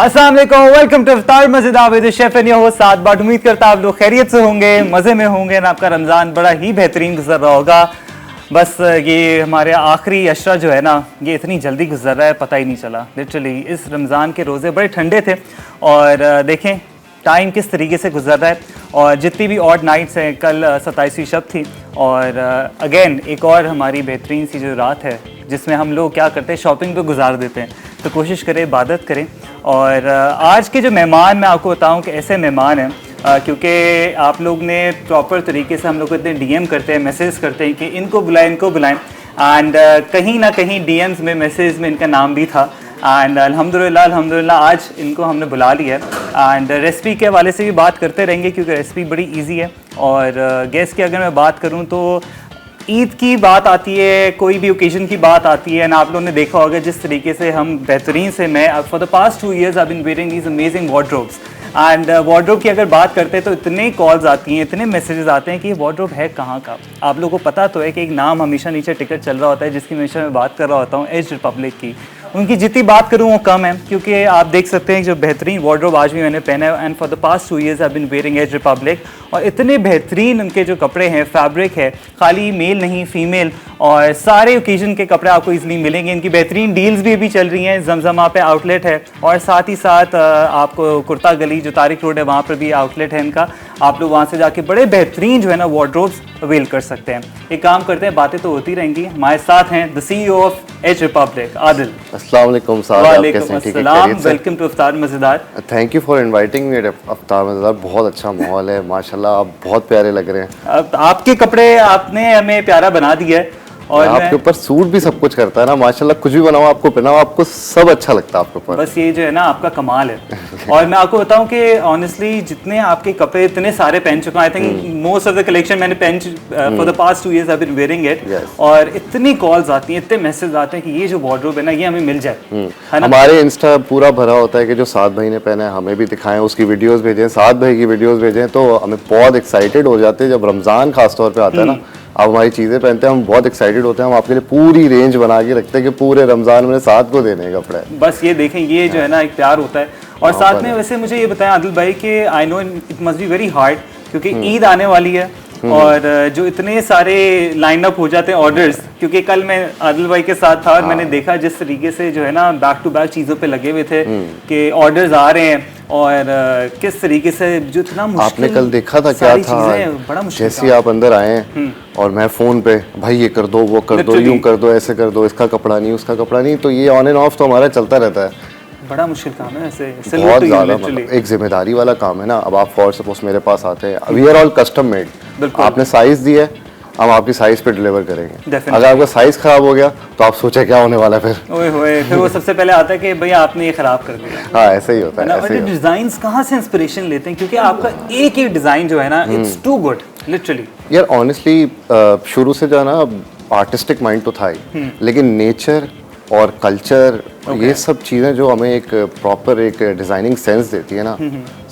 अस्सलाम वालेकुम, welcome to इफ्तार मज़ेदार with chef and your host Saad Butt. उम्मीद करता आप लोग खैरियत से होंगे, मज़े में होंगे ना। आपका रमज़ान बड़ा ही बेहतरीन गुजर रहा होगा। बस ये हमारे आखिरी अशरा जो है ना, ये इतनी जल्दी गुजर रहा है, पता ही नहीं चला। लिटरली इस रमज़ान के रोज़े बड़े ठंडे थे और देखें टाइम किस तरीके से गुजर रहा है। और जितनी भी ऑड नाइट्स हैं, कल 27वीं शब थी और अगेन एक और हमारी बेहतरीन सी जो रात है जिसमें हम लोग क्या करते हैं, शॉपिंग पे गुजार देते हैं। तो कोशिश करें, इबादत करें। और आज के जो मेहमान मैं आपको बताऊं कि ऐसे मेहमान हैं क्योंकि आप लोग ने प्रॉपर तरीके से हम लोग को इतने डीएम करते हैं, मैसेज करते हैं कि इनको बुलाएं एंड कहीं ना कहीं डीएम्स में, मैसेज में इनका नाम भी था। एंड अल्हम्दुलिल्लाह आज इनको हमने बुला लिया है। एंड रेसिपी के हवाले से भी बात करते रहेंगे क्योंकि रेसिपी बड़ी इजी है। और गेस्ट की अगर मैं बात करूं तो ईद की बात आती है, कोई भी ओकेजन की बात आती है ना। आप लोगों ने देखा होगा जिस तरीके से हम बेहतरीन से, मैं for the past 2 years I been wearing these amazing wardrobes. And wardrobe की अगर बात करते हैं तो इतने कॉल्स आती हैं, इतने मैसेजेस आते हैं कि ये वार्डरोब है कहाँ का। आप लोगों को पता तो है कि एक नाम हमेशा नीचे टिकट चल रहा होता है जिसकी हमेशा मैं बात कर रहा होता हूँ, एज रिपब्लिक की। उनकी जितनी बात करूँ वो कम है क्योंकि आप देख सकते हैं जो बेहतरीन वार्डरोब आज भी मैंने पहना है। And for the past 2 years I been wearing as republic. और इतने बेहतरीन उनके जो कपड़े हैं, फैब्रिक है, खाली मेल नहीं फीमेल, और सारे ओकेजन के कपड़े आपको इजीली मिलेंगे। इनकी बेहतरीन डील्स भी अभी चल रही हैं। जमजमा पे आउटलेट है और साथ ही साथ आपको कुर्ता गली जो तारिक रोड है वहाँ पर भी आउटलेट है इनका। आप लोग वहाँ से जाके बड़े बेहतरीन जो है ना वार्डरोब्स अवेल कर सकते हैं। एक काम करते हैं, बातें तो होती रहेंगी। हमारे साथ हैं the CEO of Edge Republic, Adil. अस्सलाम वालेकुम साहब, वालेकुम अस्सलाम, वेलकम टू इफ्तार मज़ेदार। Thank you for inviting me इफ्तार मज़ेदार। बहुत अच्छा माहौल है माशाल्लाह, आप बहुत प्यारे लग रहे हैं। अब आपके कपड़े आपने हमें प्यारा बना दिया है और आपके ऊपर सूट भी सब कुछ करता है ना माशाल्लाह। कुछ भी बनाओ, आपको पहनाओ, आपको सब अच्छा लगता है आपके ऊपर। बस ये जो है ना आपका कमाल है। और मैं आपको बताऊं कि ऑनेस्टली जितने आपके कपड़े इतने सारे पहन चुका हूं, I think most of the collection मैंने पहन for the past 2 years I been wearing it. और इतनी कॉल्स आती हैं, इतने मैसेज आते हैं कि ये जो वार्डरोब है ना, ये हमें मिल जाए, है ना। हमारे इंस्टा पूरा भरा होता है कि जो साद भाई ने पहना है हमें भी दिखाएं, उसकी वीडियोस भेजें, साद भाई की वीडियोस भेजें। तो हमें बहुत एक्साइटेड हो जाते हैं जब रमज़ान खास तौर पे आता है ना, आप हमारी चीज़ें पहनते हैं, हम बहुत एक्साइटेड होते हैं। हम आपके लिए पूरी रेंज बना के रखते हैं कि पूरे रमज़ान में साथ को देने का कपड़े। बस ये देखें, ये जो है ना एक प्यार होता है। और साथ में वैसे मुझे ये बताएं आदिल भाई कि I know it must be very hard क्योंकि ईद आने वाली है और जो इतने सारे लाइन अप हो जाते हैं ऑर्डर्स। क्योंकि कल मैं आदिल भाई के साथ था और मैंने देखा जिस तरीके से जो है ना बैक टू बैक चीज़ों पे लगे हुए थे कि ऑर्डर्स आ रहे हैं और किस तरीके से जो इतना मुश्किल। आपने कल देखा था क्या था, बड़ा मुश्किल जैसे आप अंदर आए हैं और मैं फ़ोन पे भाई ये कर दो, वो कर दो, यूँ कर दो, ऐसे कर दो, इसका कपड़ा नहीं, उसका कपड़ा नहीं। तो ये ऑन एंड ऑफ तो हमारा चलता रहता है। बड़ा मुश्किल काम है ऐसे, बहुत ज़्यादा, मतलब एक जिम्मेदारी वाला काम है ना। अब आप फॉर सपोज मेरे पास आते हैं, we are all custom made. आपने साइज दिया है, हम आपकी साइज पे डिलीवर करेंगे। अगर आपका साइज खराब हो गया तो आप सोचे क्या होने वाला है फिर। ओए होए, फिर वो सबसे पहले आता है कि भैया आपने ये खराब कर दिया। हाँ, ऐसे ही होता है। और डिजाइन कहाँ से इंस्पिरेशन लेते हैं क्योंकि आपका एक ही डिजाइन जो है ना, इट्स टू गुड लिटरली। यार ऑनेस्टली शुरू से जो है ना आर्टिस्टिक माइंड तो था ही, लेकिन नेचर और कल्चर ये सब चीज़ें जो हमें एक प्रॉपर एक डिज़ाइनिंग सेंस देती है ना,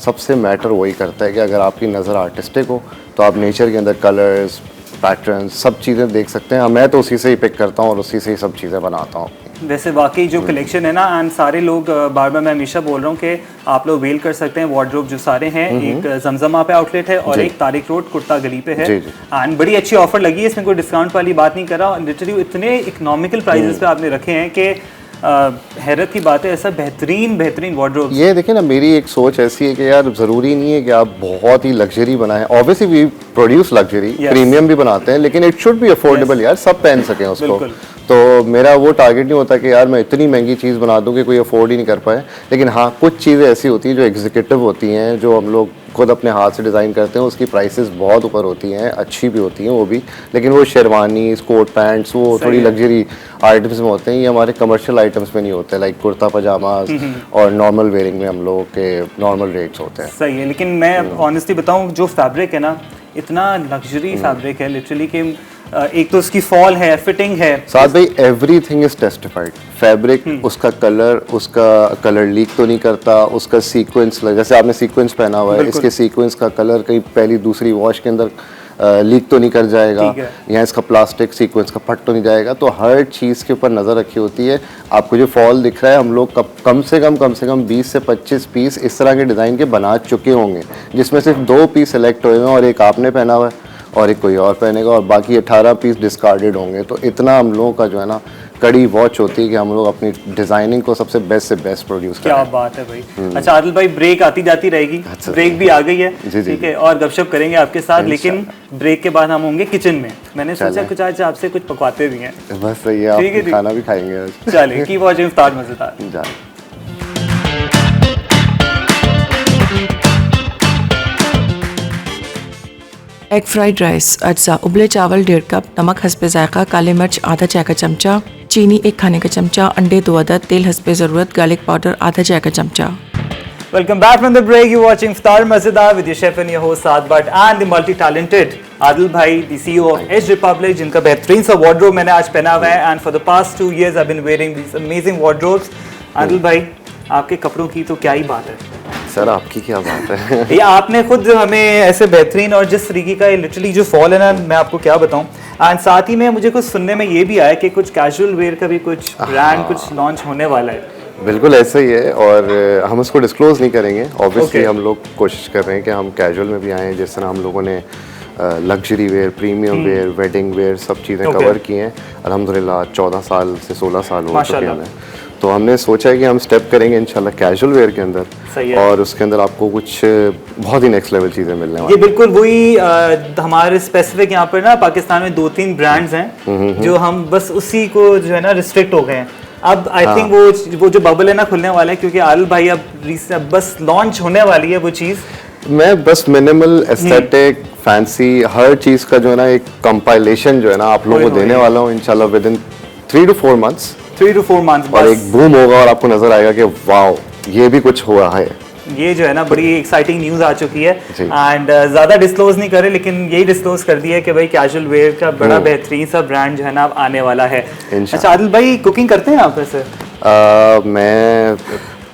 सबसे मैटर वही करता है कि अगर आपकी नज़र आर्टिस्टिक हो तो आप नेचर के अंदर कलर्स, पैटर्न्स, सब चीज़ें देख सकते हैं। मैं तो उसी से ही पिक करता हूँ और उसी से ही सब चीज़ें बनाता हूँ। वैसे वाकई जो कलेक्शन है ना, एंड सारे लोग बार बार मैं हमेशा बोल रहा हूँ कि आप लोग वेल कर सकते हैं। वार्डरोब जो सारे हैं, एक जमजमा पे आउटलेट है और एक तारिक रोड कुर्ता गली पे है। एंड बड़ी अच्छी ऑफर लगी है, इसमें कोई डिस्काउंट वाली बात नहीं कर रहा। लिटरली इतने इकोनॉमिकल प्राइजेस पे आपने रखे हैं कि हैरत की बात है। ऐसा बेहतरीन वार्डरोब। ये देखिए ना, मेरी एक सोच ऐसी है कि यार ज़रूरी नहीं है कि आप बहुत ही लग्जरी बनाएं। Obviously we produce luxury, premium भी बनाते हैं, लेकिन इट शुड बी अफोर्डेबल यार, सब पहन सकें उसको। तो मेरा वो टारगेट नहीं होता कि यार मैं इतनी महंगी चीज़ बना दूं कि कोई अफोर्ड ही नहीं कर पाए। लेकिन हाँ, कुछ चीज़ें ऐसी होती हैं जो एग्जीक्यूटिव होती हैं, जो हम लोग खुद अपने हाथ से डिज़ाइन करते हैं, उसकी प्राइसेस बहुत ऊपर होती हैं, अच्छी भी होती हैं वो भी। लेकिन वो शेरवानी, कोट पैंट्स, वो थोड़ी लग्जरी आइटम्स में होते हैं। ये हमारे कमर्शियल आइटम्स में नहीं होते, लाइक कुर्ता पजामा और नॉर्मल वेयरिंग में हम लोगों के नॉर्मल रेट्स होते हैं। सही है, लेकिन मैं ऑनेस्टली बताऊँ, जो फैब्रिक है ना, इतना लग्जरी फैब्रिक है लिटरली कि एक तो उसकी फॉल है, फिटिंग है। साथ भाई एवरीथिंग इज टेस्टिफाइड। फैब्रिक, उसका कलर लीक तो नहीं करता, उसका सीक्वेंस, जैसे आपने सीक्वेंस पहना हुआ है, इसके सीक्वेंस का कलर कहीं पहली दूसरी वॉश के अंदर लीक तो नहीं कर जाएगा, ठीक है। या इसका प्लास्टिक सीक्वेंस का फट तो नहीं जाएगा। तो हर चीज़ के ऊपर नज़र रखी होती है। आपको जो फॉल दिख रहा है, हम लोग कम से कम 20 से 25 पीस इस तरह के डिज़ाइन के बना चुके होंगे, जिसमें सिर्फ 2 पीस सेलेक्ट हुए हैं और एक आपने पहना हुआ है और एक कोई और पहनेगा, और बाकी 18 पीस डिस्कार्डेड होंगे। तो इतना हम लोगों का जो है ना कड़ी वॉच होती है कि हम लोग अपनी डिजाइनिंग को सबसे बेस्ट से बेस्ट प्रोड्यूस करें। क्या बात है भाई। अच्छा आदिल भाई, ब्रेक आती जाती रहेगी, ब्रेक भी आ गई है, ठीक है, और गपशप करेंगे आपके साथ, लेकिन ब्रेक के बाद हम होंगे किचन में। मैंने सोचा कुछ आज आपसे कुछ पकवाते भी हैं। बस सही है, आप खाना भी खाएंगे आज। चलिए, कीप वॉचिंग इफ्तार मजेदार। एग फ्राइड राइस अज्जा, उबले चावल 1.5 कप, नमक हस्बे जायका, काले मिर्च आधा चाय का चमचा, चीनी 1 खाने का चमचा, अंडे 2 अदद, तेल हस्बे ज़रूरत, गार्लिक पाउडर आधा चाय का चमचा। Welcome back from the break. You're watching Iftar Mazedar with your chef and your host Saad Bhatt and the multi-talented Adil Bhai, the CEO of Edge Republic, जिनका बेहतरीन सा wardrobe मैंने आज पहना हुआ है, and for the past 2 years I've been wearing these amazing wardrobes. Adil भाई, आपके कपड़ों की तो क्या ही बात है। सर आपकी क्या बात है। ये आपने खुद हमें ऐसे बेहतरीन, और जिस तरीके का लिटरली जो फॉल है ना, मैं आपको क्या बताऊं। एंड साथ ही में मुझे कुछ सुनने में ये भी आया कि कुछ कैजुअल वेयर का भी कुछ ब्रांड कुछ लॉन्च होने वाला है। बिल्कुल ऐसा ही है, और हम इसको डिस्क्लोज नहीं करेंगे। ऑब्वियसली हम लोग कोशिश कर रहे हैं कि हम कैजुअल में भी आएँ, जिस तरह हम लोगों ने luxury wear, premium wear, wedding wear सब चीज़ें कवर की हैं। अल्हम्दुलिल्लाह 14 साल से 16 साल हो चुके हैं। तो हमने सोचा है कि हम स्टेप करेंगे इंशाल्लाह कैजुअल वेयर के अंदर, और उसके अंदर आपको कुछ बहुत ही नेक्स्ट लेवल चीज़ें मिलने वाली। ये बिल्कुल वही हमारे स्पेसिफिक यहाँ पर ना पाकिस्तान में 2-3 ब्रांड्स हैं जो हम बस उसी को जो है ना रिस्ट्रिक्ट हो गए हैं। अब आई थिंक वो जो बबल है ना खुलने वाला है, क्योंकि आदिल भाई अब बस लॉन्च होने वाली है वो चीज़। मैं बस मिनिमल एस्थेटिक फैंसी हर चीज़ का जो है ना एक कंपाइलेशन जो है ना आप लोगों को देने वाला हूँ इंशाल्लाह with in 3 to 4 months। 3 to 4 months और एक बूम होगा और आपको नजर आएगा कि वाओ ये भी कुछ हुआ है। ये जो है ना बड़ी एक्साइटिंग न्यूज़ आ चुकी है, एंड ज़्यादा डिस्क्लोज नहीं करे, लेकिन यही डिस्क्लोज कर दिया है कि भाई कैजुअल वेयर का बड़ा बेहतरीन सा ब्रांड जो है ना अब आने वाला है। अच्छा आदिल भाई, कुकिंग करते हैं आप वैसे? मैं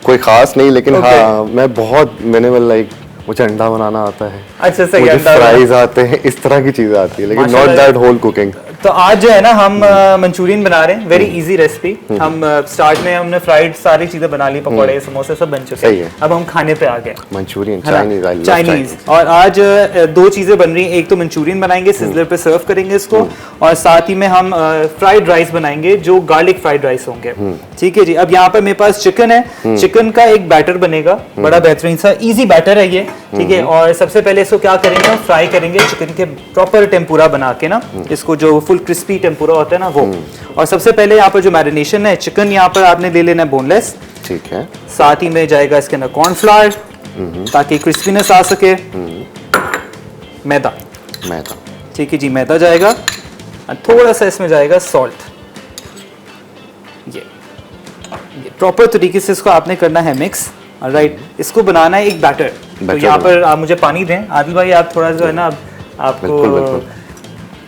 कोई खास नहीं, लेकिन हाँ मैं बहुत मिनिमल, लाइक मुझे अंडा बनाना आता है। अच्छा सही, मुझे फ्राइज आते हैं, इस तरह की चीजें आती है, लेकिन नॉट दैट होल कुकिंग। तो आज जो है ना हम मंचूरियन बना रहे हैं, वेरी इजी रेसिपी। हम स्टार्ट में हमने फ्राइड सारी चीजें बना ली, पकौड़े समोसे सब बन चुके हैं। अब हम खाने पे आ गए, मंचूरियन चाइनीज। और आज 2 चीजें बन रही हैं, एक तो मंचूरियन बनाएंगे, सिजलर पे सर्व करेंगे इसको, और साथ ही में हम फ्राइड राइस बनाएंगे जो गार्लिक फ्राइड राइस होंगे। ठीक है जी। अब यहाँ पर मेरे पास चिकन है, चिकन का एक बैटर बनेगा, बड़ा बेहतरीन सा इजी बैटर है ये, ठीक है। और सबसे पहले इसको क्या करेंगे, हम फ्राई करेंगे चिकन के प्रॉपर टेम्पुरा बना के ना, इसको जो फुल क्रिस्पी टेम्पुरा होता है ना वो। और सबसे पहले यहाँ पर जो मैरिनेशन है, चिकन यहाँ पर आपने ले लेना है बोनलेस, ठीक है। साथ ही में जाएगा इसके अंदर कॉर्नफ्लावर ताकि क्रिस्पीनेस आ सके, मैदा, ठीक है जी, मैदा जाएगा, थोड़ा सा इसमें जाएगा सॉल्ट। ये प्रॉपर तरीके से इसको आपने करना है मिक्स, राइट। इसको बनाना है एक बैटर। तो यहाँ पर आप मुझे पानी दें आदिल भाई, आप थोड़ा जो है ना आपको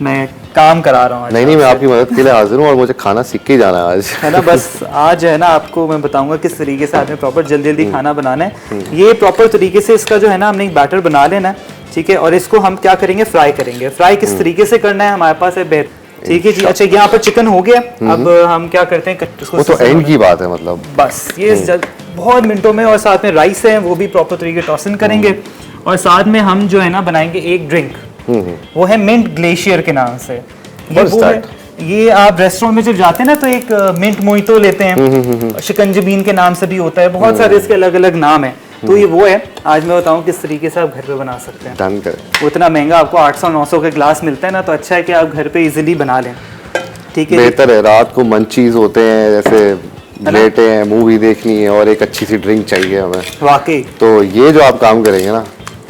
मैं काम करा रहा हूँ। नहीं, मैं आपकी मदद के लिए हाजिर हूँ, और मुझे खाना सीख के जाना है आज, है ना। बस आज है ना आपको मैं बताऊंगा किस तरीके से आपने प्रॉपर जल्दी खाना बनाना है। ये प्रॉपर तरीके से इसका जो है ना हमने एक बैटर बना लेना है, ठीक है। और इसको हम क्या करेंगे, फ्राई करेंगे। फ्राई किस तरीके से करना है हमारे पास है, ठीक है जी। अच्छा यहाँ पर चिकन हो गया, अब हम क्या करते हैं, वो तो एंड की बात है, मतलब बस ये बहुत मिनटों में। और साथ में राइस है वो भी प्रॉपर तरीके टॉसन करेंगे, और साथ में हम जो है ना बनाएंगे एक ड्रिंक, वो है मिंट ग्लेशियर के नाम से। ये आप रेस्टोरेंट में जब जाते हैं ना तो एक मिंट मोइतो लेते हैं, शिकंजबीन के नाम से भी होता है, बहुत सारे इसके अलग अलग नाम है। तो ये वो है, आज मैं बताऊं किस तरीके से आप घर पे बना सकते हैं। डन करें। वो इतना महंगा आपको 800-900 के ग्लास मिलता है ना, तो अच्छा है कि आप घर पे इजीली बना लें, ठीक है। बेहतर है, रात को मंचीज होते हैं, जैसे लेटे हैं, मूवी देखनी है और एक अच्छी सी ड्रिंक चाहिए हमें, वाकई। तो ये जो आप काम करेंगे ना,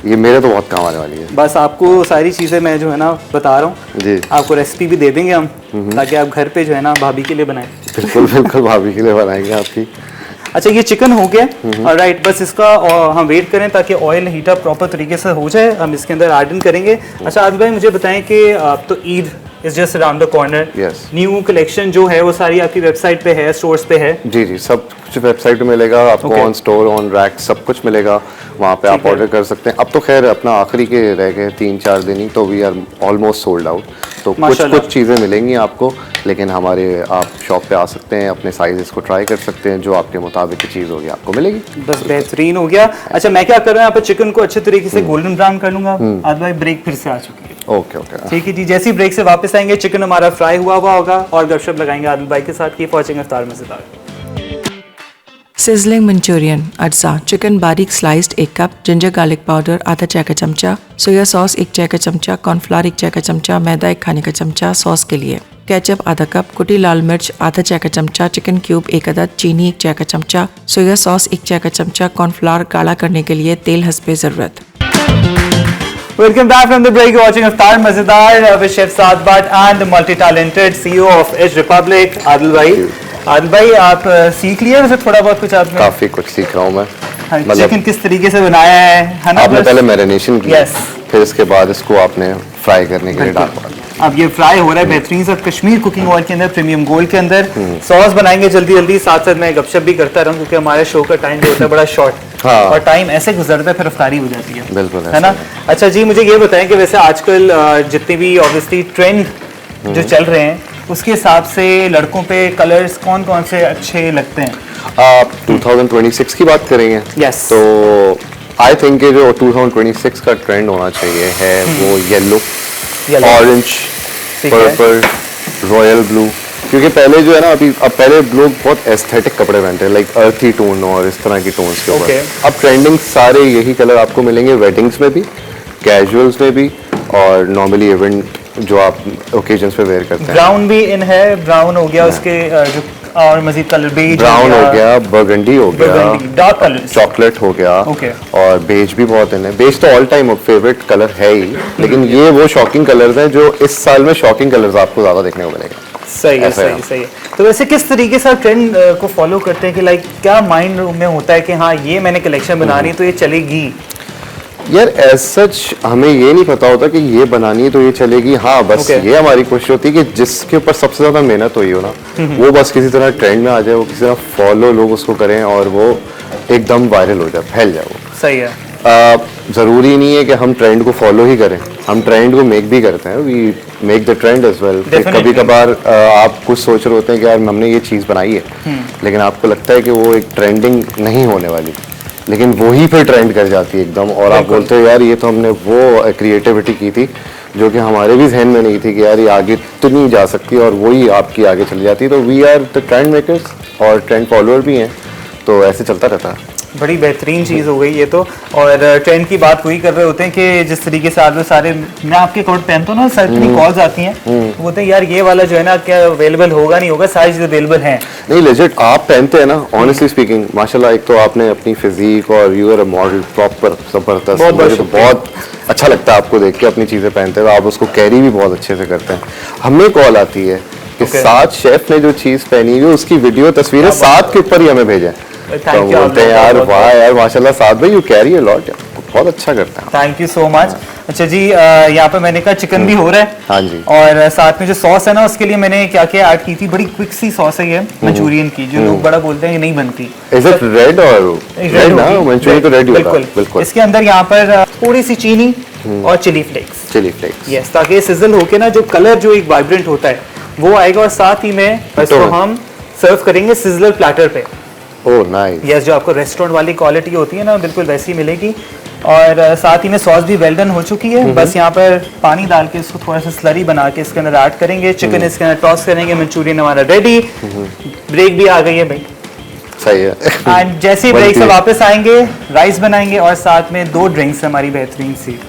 ये मेरे तो बहुत काम आने वाली है। बस आपको सारी चीज़ें मैं जो है ना बता रहा हूँ जी, आपको रेसिपी भी दे देंगे हम, ताकि आप घर पे जो है ना भाभी के लिए बनाएं। बिल्कुल भाभी के लिए बनाएंगे आपकी। अच्छा ये चिकन हो गया, राइट। बस इसका हम वेट करें ताकि ऑयल हीटअप प्रॉपर तरीके से हो जाए, हम इसके अंदर ऐड इन करेंगे। अच्छा आदिल भाई मुझे बताएं कि आप तो Eid is just around the corner. Yes. New collection जो है वो सारी आपकी वेबसाइट पे है, स्टोर्स पे है। जी जी, सब कुछ वेबसाइट पे मिलेगा आपको, Okay. On store on rack सब कुछ मिलेगा, वहाँ पे आप ठीक है। ऑर्डर कर सकते हैं। अब तो खैर अपना आखिरी के रह गए 3-4 दिन ही, तो we are almost sold out. तो कुछ माशाल्लाह। कुछ चीज़ें मिलेंगी आपको, लेकिन हमारे आप शॉप पे आ सकते हैं, अपने साइजेस को ट्राई कर सकते हैं, जो आपके मुताबिक की चीज़ होगी आपको मिलेगी। बस बेहतरीन हो गया। अच्छा मैं क्या कर रहा हूँ, यहाँ पे चिकन को अच्छे तरीके से गोल्डन ब्राउन कर लूंगा। आज भाई ब्रेक फिर से आ चुकी है। ओके ओके, ठीक है जी, जैसे ही ब्रेक से वापस आएंगे चिकन हमारा फ्राई हुआ होगा और गपशप लगाएंगे आदिल भाई के साथ। कीप वॉचिंग इफ्तार मज़ेदार। सिजलिंग मंचूरियन अज्जा चिकन बारीक sliced 1 cup, ginger garlic powder आधा चाय का चमचा, सोया सॉस 1 चाय का चमचा, कॉर्नफ्लावर 1 चाय का चमचा, मैदा 1 खाने का चमचा सॉस के लिए, केचप आधा कप, कुटी लाल मिर्च आधा चाय का चमचा, चिकन क्यूब 1 अदद, चीनी 1 चाय का चमचा, सोया सॉस 1 चाय का चमचा, कॉर्नफ्लावर गाढ़ा करने के लिए तेल हस्बे ज़रूरत। Welcome back from the break. You're watching Iftar Mazedar with Chef Saad Bhatt and the multi-talented CEO of Edge Republic, Adil भाई। आदिल भाई आप सीख लिए वैसे थोड़ा बहुत कुछ आपने? काफ़ी कुछ सीख रहा हूँ मैं। मतलब चिकन किस तरीके से बनाया है ना? आपने बस- पहले मैरिनेशन की, Yes. फिर इसके बाद इसको आपने फ्राई करने के लिए डाला। अब ये फ्राई हो रहा है बेहतरीन सा कश्मीर कुकिंग ऑयल के अंदर, प्रीमियम गोल्ड के अंदर। सॉस बनाएंगे जल्दी जल्दी, साथ साथ मैं गपशप भी करता रहूँ क्योंकि हमारे शो का टाइम जो होता है बड़ा शॉर्ट। हाँ। और टाइम ऐसे गुजरता है फिर अफ्तारी हो जाती है। बिल्कुल है ना? अच्छा जी, मुझे ये बताएं कि वैसे आजकल जितने भी ऑब्वियसली ट्रेंड जो चल रहे हैं उसके हिसाब से लड़कों पे कलर्स कौन कौन से अच्छे लगते हैं? आप 2026 की बात करेंगे? Yes. तो आई थिंक कि जो 2026 का ट्रेंड होना चाहिए है वो येलो, Yellow. ऑरेंज, ठीक है। Purple, royal blue. क्योंकि पहले जो है ना, अब पहले लोग बहुत एस्थेटिक कपड़े पहनते हैं, लाइक अर्थी टोन और इस तरह की टोन्स के ऊपर। Okay. अब ट्रेंडिंग सारे यही कलर आपको मिलेंगे, वेडिंग्स में भी, कैजुअल्स में भी, और नॉर्मली इवेंट जो आप ओकेजन्स पे वेयर करते हैं। ब्राउन भी इन है, ब्राउन हो गया उसके जो और मजीद कलर बेज ब्राउन हो गया, बर्गंडी हो गया, डार्क कलर्स। चॉकलेट हो गया, Okay. और बेज भी बहुत इन है। बेज तो ऑल टाइम फेवरेट कलर है ही, लेकिन ये वो शॉकिंग कलर्स हैं जो इस साल में शॉकिंग कलर्स आपको ज्यादा देखने को मिलेगा। सही है, ऐसा सही है। सही है। तो वैसे किस तरीके से ट्रेंड को फॉलो करते हैं कि लाइक क्या माइंड में होता है कि हाँ ये मैंने कलेक्शन बनानी है तो ये चलेगी? यार एज सच हमें ये नहीं पता होता कि ये बनानी है तो ये चलेगी। हाँ बस Okay. ये हमारी कोशिश होती है कि जिसके ऊपर सबसे ज्यादा मेहनत हुई हो ना, वो बस किसी तरह ट्रेंड में आ जाए, वो किसी तरह फॉलो लोग उसको करें और वो एकदम वायरल हो जाए, फैल जाए वो। सही है। ज़रूरी नहीं है कि हम ट्रेंड को फॉलो ही करें, हम ट्रेंड को मेक भी करते हैं। We make the trend as well. Definitely. कभी कभार आप कुछ सोच रहे होते हैं कि यार हमने ये चीज़ बनाई है, लेकिन आपको लगता है कि वो एक ट्रेंडिंग नहीं होने वाली, लेकिन वो ही फिर ट्रेंड कर जाती है एकदम, और आप बोलते हो यार ये तो हमने वो क्रिएटिविटी की थी जो कि हमारे भी जहन में नहीं थी कि यार ये आगे तो नहीं जा सकती, और वही आपकी आगे चली जाती है। तो we are the trend makers और ट्रेंड फॉलोअर भी हैं, तो ऐसे चलता रहता है। बड़ी बेहतरीन चीज़ हो गई ये तो। और ट्रेंड की बात वही कर रहे होते हैं कि जिस तरीके से आज सारे मैं आपके कोट पहनता हूँ ना, सर इतनी कॉल्स आती हैं, वो बोलते हैं यार ये वाला जो है ना क्या अवेलेबल होगा नहीं होगा, साइज अवेलेबल हैं। नहीं लेजिट आप पहनते हैं ना, ऑनेस्टली स्पीकिंग माशाल्लाह, एक तो आपने अपनी फिजिक और you are a model proper जबरदस्त। बहुत मुझे तो शुक्रिया। बहुत अच्छा लगता है आपको देख के, अपनी चीज़ें पहनते हुए आप उसको कैरी भी बहुत अच्छे से करते हैं। हमें कॉल आती है कि Okay. साथ शेफ ने जो चीज़ पहनी हुई उसकी वीडियो तस्वीरें साथ के ऊपर ही हमें भेजें, तो you, बोलते हैं यार वाह यार माशाल्लाह साथ भाई यू कैरी अ लॉट, बहुत अच्छा करते हैं। Thank you so much. अच्छा जी, यहाँ पे मैंने कहा चिकन भी हो रहा है। हाँ जी। और साथ में जो सॉस है ना उसके लिए मैंने क्या क्या ऐड की थी, बड़ी क्विक सी सॉस है ये मंचूरियन की, जो लोग बड़ा बोलते हैं कि नहीं बनती। इज इट रेड और रेड ना? होगी। मंचूरियन तो रेड ही होता है। बिल्कुल बिल्कुल। इसके अंदर यहाँ पर थोड़ी सी चीनी और chili flakes, chili flakes. Yes, ताकि सिजल होके ना जो कलर जो एक वाइब्रेंट होता है वो आएगा। और साथ ही में इसको हम सर्व करेंगे सिजलर प्लेटर पे। Oh nice. यस, जो आपको रेस्टोरेंट वाली क्वालिटी होती है ना बिल्कुल वैसी मिलेगी। और साथ ही में सॉस भी वेल डन हो चुकी है। बस यहाँ पर पानी डाल के इसको थोड़ा सा स्लरी बना के इसके अंदर ऐड करेंगे, चिकन इसके अंदर टॉस करेंगे, मंचूरियन हमारा रेडी। ब्रेक भी आ गई है भाई, सही है। एंड जैसे ही ब्रेक से वापस आएंगे राइस बनाएंगे और साथ में 2 ड्रिंक्स हमारी बेहतरीन सी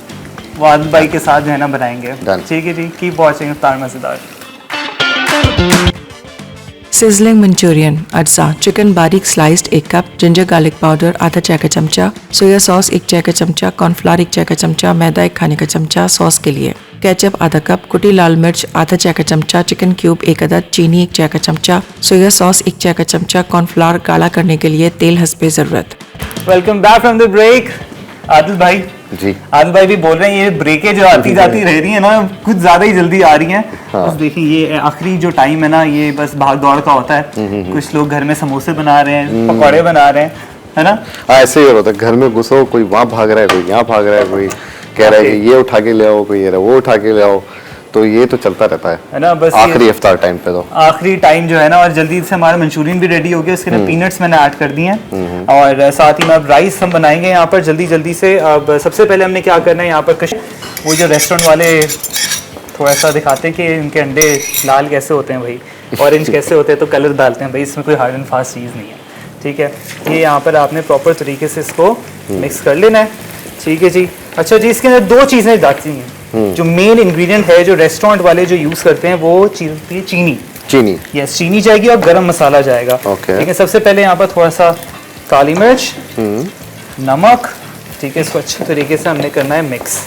वो आदिल भाई के साथ जो है ना बनाएंगे। Done. ठीक है जी, कीप वॉचिंग इफ्तार मज़ेदार। सिजलिंग मंचूरियन अज्जा चिकन बारीक sliced 1 cup, ginger garlic powder आधा चाय का चमचा, सोया सॉस 1 चाय का चमचा, कॉर्नफ्लावर 1 चाय का चमचा, मैदा 1 खाने का चमचा सॉस के लिए, केचप आधा कप, कुटी लाल मिर्च आधा चाय का चमचा, चिकन क्यूब 1 अदद, चीनी 1 चाय का चमचा, सोया सॉस 1 चाय का चमचा, कॉर्नफ्लावर गाढ़ा करने के लिए तेल हस्बे ज़रूरत। Welcome back from the break. Adil भाई जी। आदिल भाई भी बोल रहे हैं ये ब्रेकें जो आती जाती रह रही है ना, कुछ ज्यादा ही जल्दी आ रही हैं। हाँ। बस देखिए ये आखिरी जो टाइम है ना, ये बस भाग दौड़ का होता है। कुछ लोग घर में समोसे बना रहे हैं, पकौड़े बना रहे हैं, है ना। हाँ, ऐसे ही होता है, घर में घुसो, कोई वहाँ भाग रहा है, कोई यहाँ भाग रहा है, कोई कह रहा है कि ये उठा के ले आओ, कोई वो उठा के ले आओ, तो ये तो चलता रहता है ना। बस आखिरी इफ्तार टाइम पे तो आखिरी टाइम जो है ना, और जल्दी से हमारा मंचूरियन भी रेडी हो गया। इसके अंदर पीनट्स मैंने ऐड कर दिए हैं, और साथ ही में अब राइस हम बनाएंगे यहाँ पर जल्दी जल्दी से। अब सबसे पहले हमने क्या करना है यहाँ पर, वो जो रेस्टोरेंट वाले थोड़ा सा दिखाते हैं कि इनके अंडे लाल कैसे होते हैं भाई, ऑरेंज कैसे होते हैं, तो कलर डालते हैं भाई, इसमें कोई हार्ड एंड फास्ट चीज़ नहीं है, ठीक है। ये यहाँ पर आपने प्रॉपर तरीके से इसको मिक्स कर लेना है, ठीक है जी। अच्छा जी, इसके अंदर दो चीज़ें डालती हैं। जो मेन इंग्रेडिएंट है जो रेस्टोरेंट वाले जो यूज़ करते हैं, वो चीज़ होती है चीनी। चीनी, यस, चीनी जाएगी और गरम मसाला जाएगा। Okay. ठीक है, सबसे पहले यहाँ पर थोड़ा सा काली मिर्च, नमक, ठीक है, इसको अच्छे तरीके से हमने करना है मिक्स,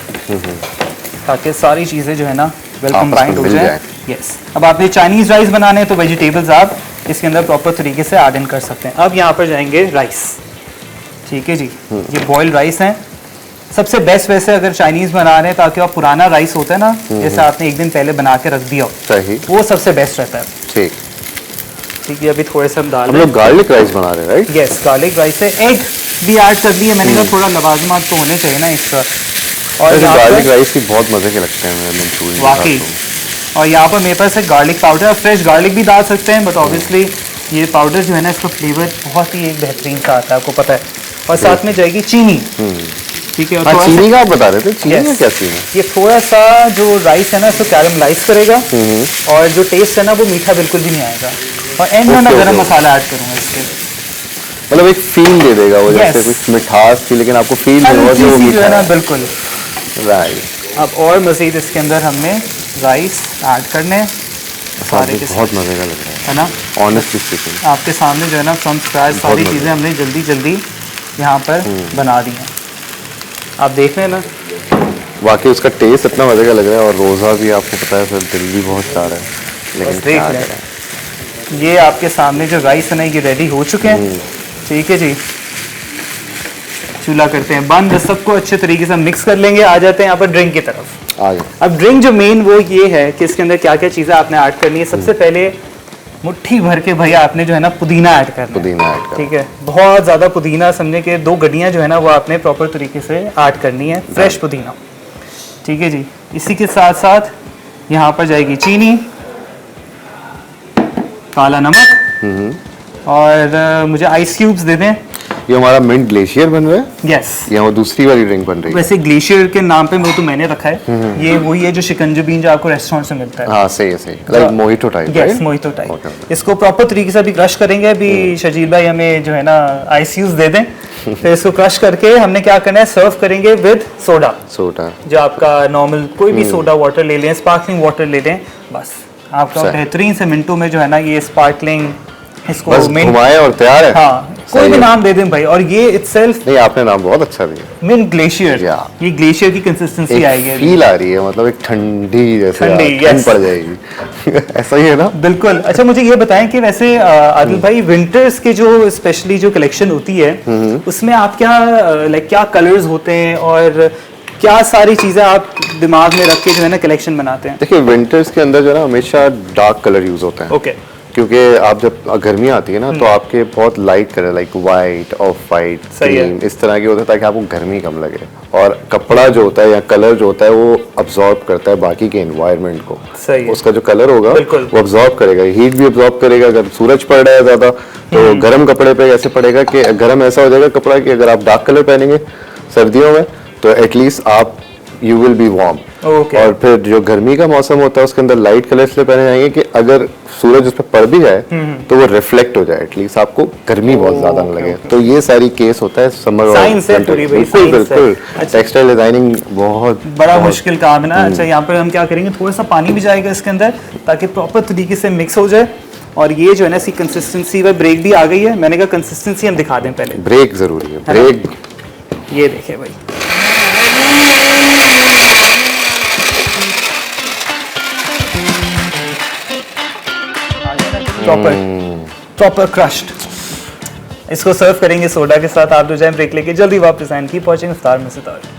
ताकि सारी चीज़ें जो है ना वेल आपस में कंबाइंड हो मिल जाए। जाए। यस, अब आपने चाइनीज़ राइस बनाने हैं तो वेजिटेबल्स आप इसके अंदर प्रॉपर तरीके से ऐड इन कर सकते हैं। अब यहाँ पर जाएंगे राइस, ठीक है जी। ये बॉइल्ड राइस हैं। सबसे बेस्ट वैसे अगर चाइनीज़ बना रहे हैं, ताकि आप पुराना राइस होता है ना, जैसे आपने एक दिन पहले बना के रख दिया हो, सही, वो सबसे बेस्ट रहता है। ठीक। ठीक है, अभी थोड़े से हम डाल हम रहे हैं। लोग गार्लिक राइस बना रहे हैं, राइट? यस, गार्लिक राइस है। एग भी ऐड कर दिए मैंने, कहा थोड़ा लवाजमात तो होने चाहिए ना इसका। और वैसे यहाँ गार्लिक पर राइस की बहुत मजे के लगते हैं मंचूरियन। वाकई, और यहाँ पर मेरे पास है गार्लिक पाउडर। फ्रेश गार्लिक भी डाल सकते हैं, बट ऑब्वियसली ये पाउडर जो है ना, इसका फ्लेवर बहुत ही एक बेहतरीन सा आता है, आपको पता है। और साथ में जाएगी चीनी, ठीक है। और थोड़ा चीनी सा, का आप बता रहे थे, चीनी Yes. में क्या सीन है? ये थोड़ा सा जो राइस है ना, इसको कैरमलाइज करेगा, और जो टेस्ट है ना, वो मीठा बिल्कुल भी नहीं आएगा। और एंड में मैं Okay, गरम okay. मसाला ऐड करूँगा इसके, मतलब एक फील दे देगा वो, जैसे Yes. कुछ मिठास थी, लेकिन आपको फील नहीं होगा कि वो हल्की सी जो है मीठा ना, है। बिल्कुल। राइट, अब और मज़ीद इसके अंदर हमने राइस ऐड करने हैं सारे के बहुत मजे का लग रहा है ना। है, ऑनेस्टली स्पीकिंग। आपके सामने जो है ना, फ्रॉम स्क्रैच बहुत सारी मज़े। चीज़ें हमने जल्दी जल्दी यहाँ पर बना दी हैं। आप देख रहे हैं ना, वाकई उसका टेस्ट इतना मजे का लग रहा है, और रोज़ा भी आपको पता है सर, दिल भी बहुत चाह रहा है, लेकिन बस देख क्या लें। करें। ये आपके सामने जो राइस है ना, ये रेडी हो चुके हैं, ठीक है जी। चूल्हा करते हैं बंद, बस सबको अच्छे तरीके से मिक्स कर लेंगे। आ जाते हैं यहाँ पर ड्रिंक की तरफ। आ गए। अब ड्रिंक जो मेन वो ये है कि इसके अंदर क्या क्या चीज़ें आपने ऐड करनी है। सबसे पहले मुट्ठी भर के भैया आपने जो है ना पुदीना ऐड करना है। पुदीना ऐड कर। ठीक है, बहुत ज़्यादा पुदीना, समझे कि 2 गड्डियाँ जो है ना, वो आपने प्रॉपर तरीके से ऐड करनी है, फ्रेश पुदीना, ठीक है जी। इसी के साथ साथ यहाँ पर जाएगी चीनी, काला नमक, और मुझे आइस क्यूब्स दे दें। ये हमारा मिंट ग्लेशियर बन रहा है, यस, ये वो दूसरी वाली ड्रिंक बन रही है। वैसे ग्लेशियर के नाम पे वो तो मैंने रखा है। ये वही है जो शिकंजी जो आपको रेस्टोरेंट से मिलता है। हाँ सही है, सही, like mojito type. Yes, mojito type. Okay. इसको प्रॉपर तरीके से अभी क्रश करेंगे। अभी शजील भाई हमें जो है ना आईसीयूज दे दें, फिर इसको क्रश करके हमने क्या करना है, सर्व करेंगे विद सोडा। सोडा, जो आपका नॉर्मल कोई भी सोडा वाटर ले लें, स्पार्कलिंग वाटर ले लें, बस आपका सही। बेहतरीन से मिनटों में जो है ना, ये स्पार्कलिंग इसको बस घुमाए और तैयार है। हाँ, कोई सही भी है। नाम दे दें भाई। और ये इटसेल्फ नहीं, आपने नाम बहुत अच्छा दिया। मिंट ग्लेशियर, या। ये ग्लेशियर की कंसिस्टेंसी आएगी अभी। फील आ रही है, मतलब एक ठंडी जैसे ठंडी, ठंड yes. पड़ जाएगी। ऐसा ही है ना? बिल्कुल। अच्छा, मुझे ये बताएं कि वैसे आदिल भाई, विंटर्स के जो स्पेशली जो कलेक्शन होती है, उसमें आप क्या लाइक क्या कलर्स होते हैं, और क्या सारी चीजें आप दिमाग में रख के जो है ना कलेक्शन बनाते हैं? देखिए, विंटर्स के अंदर जो है ना, हमेशा डार्क कलर यूज होता है। ओके, क्योंकि आप जब गर्मी आती है ना, तो आपके बहुत light colour, like white, of white, सही है। क्रीम, इस तरह के होते हैं, ताकि आपको गर्मी कम लगे। और कपड़ा जो होता है या कलर जो होता है, वो अब्जॉर्ब करता है बाकी के एनवायरनमेंट को। सही है। उसका जो कलर होगा बिल्कुल। वो अब्जॉर्ब करेगा, हीट भी अब्जॉर्ब करेगा। अगर सूरज पड़ रहा है ज्यादा, तो गर्म कपड़े पे ऐसे पड़ेगा कि गर्म ऐसा हो जाएगा कपड़ा कि अगर आप डार्क कलर पहनेंगे सर्दियों में, तो एटलीस्ट आप you will be warm. Okay. और फिर जो गर्मी का मौसम होता है, उसके अंदर लाइट कलर इसलिए पहने जाएंगे कि अगर सूरज उस पर पड़ भी जाए तो वो रिफ्लेक्ट हो जाए, एटलीस्ट आपको गर्मी बहुत ज्यादा न लगे। तो ये सारी केस होता है समर और साइंस है winter। पूरी भाई, बिल्कुल साइंस है। बिल्कुल। अच्छा। टेक्सटाइल डिजाइनिंग बहुत बड़ा मुश्किल काम है ना। अच्छा, यहाँ पर हम क्या करेंगे, थोड़ा सा पानी भी जाएगा इसके अंदर, ताकि प्रॉपर तरीके से मिक्स हो जाए। और ये जो है ना, इसकी कंसिस्टेंसी व ब्रेक भी आ गई है। मैंने कहा कंसिस्टेंसी हम दिखा दें पहले। ब्रेक जरूरी है, ब्रेक। ये देखिए भाई, प्रॉपर क्रश्ड। इसको सर्व करेंगे सोडा के साथ। आप जो जाए ब्रेक लेके जल्दी वापस आए। कीप वॉचिंग इफ्तार में सितारे।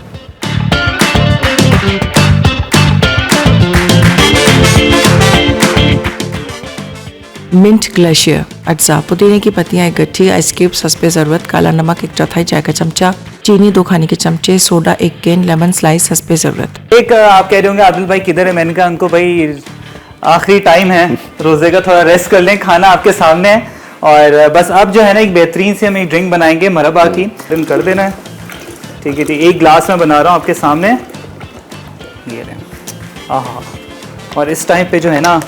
मिंट ग्लेशियर अज्जा, पुदीने की पत्तियां एक गट्ठी, आइस क्यूब्स हस्बे ज़रूरत, काला नमक 1/4 चाय का चमचा, चीनी 2 खाने के चमचे, सोडा 1 कैन, लेमन स्लाइस हस्बे ज़रूरत। एक आप कह रहे होंगे आदिल भाई किधर है, मैंने कहा उनको भाई आखिरी टाइम है रोजे का, थोड़ा रेस्ट कर लें, खाना आपके सामने है और बस अब जो है ना एक बेहतरीन से हम एक ड्रिंक बनाएंगे मरबा की, कर देना है। ठीक है, ठीक, एक ग्लास में बना रहा हूँ आपके सामने, ये रहे। आहा, और इस टाइम पे जो है ना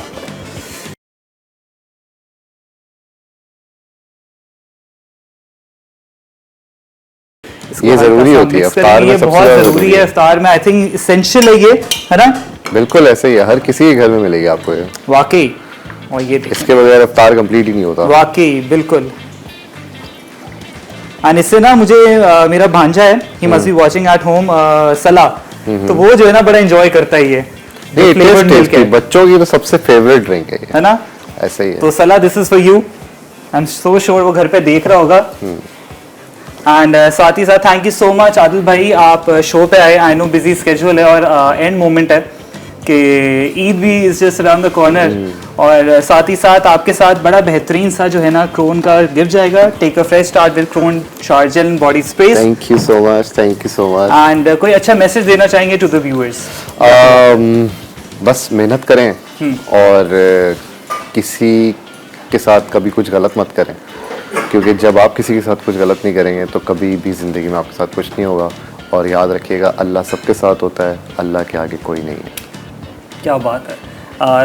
ये जरूरी होती है इफ्तार में, ये सबसे बहुत ज्यादा जरूरी है इफ्तार में, आई थिंक इसेंशियल है ये, है ना? बिल्कुल ऐसे ही है, हर किसी के घर में मिलेगी आपको ये, वाकई। और ये देखिए, इसके बगैर इफ्तार कंप्लीट ही नहीं होता। वाकई बिल्कुल। एंड इससे ना मुझे मेरा भांजा है, he must be watching at home, सला, तो वो जो है ना बड़ा एंजॉय करता है ये फ्लेवर्ड मिल्क है, बच्चों की तो सबसे फेवरेट ड्रिंक है ये, है ना? ऐसे ही है। तो सला, this is for you, I am so sure वो घर पे देख रहा होगा। एंड साथ ही साथ thank you so much Adil भाई, आप शो पे आए, आई नो बिजी स्केड्यूल है और एंड मोमेंट है कि ईद भी is just around the corner, और साथ ही साथ आपके साथ बड़ा बेहतरीन सा जो है ना क्रोन का गिफ्ट जाएगा, take a fresh start with Krone shower gel and body space. Thank you so much, thank you so much. And कोई अच्छा मैसेज देना चाहेंगे टू द व्यूअर्स? बस मेहनत करें और किसी के साथ कभी कुछ गलत मत करें, क्योंकि जब आप किसी के साथ कुछ गलत नहीं करेंगे तो कभी भी ज़िंदगी में आपके साथ कुछ नहीं होगा। और याद रखिएगा, अल्लाह सबके साथ होता है, अल्लाह के आगे कोई नहीं है। क्या बात है।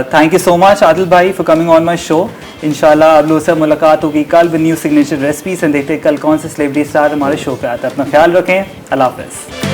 Thank you so much Adil भाई for coming on my show. इंशाल्लाह आप लोगों से मुलाकात होगी कल with new signature recipes, and देखते हैं कल कौन से सेलिब्रिटी स्टार हमारे शो पे आता है। अपना ख्याल रखें, अल्लाह हाफ़िज़।